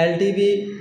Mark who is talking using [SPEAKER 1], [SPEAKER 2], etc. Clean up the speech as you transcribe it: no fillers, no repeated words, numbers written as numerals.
[SPEAKER 1] LTV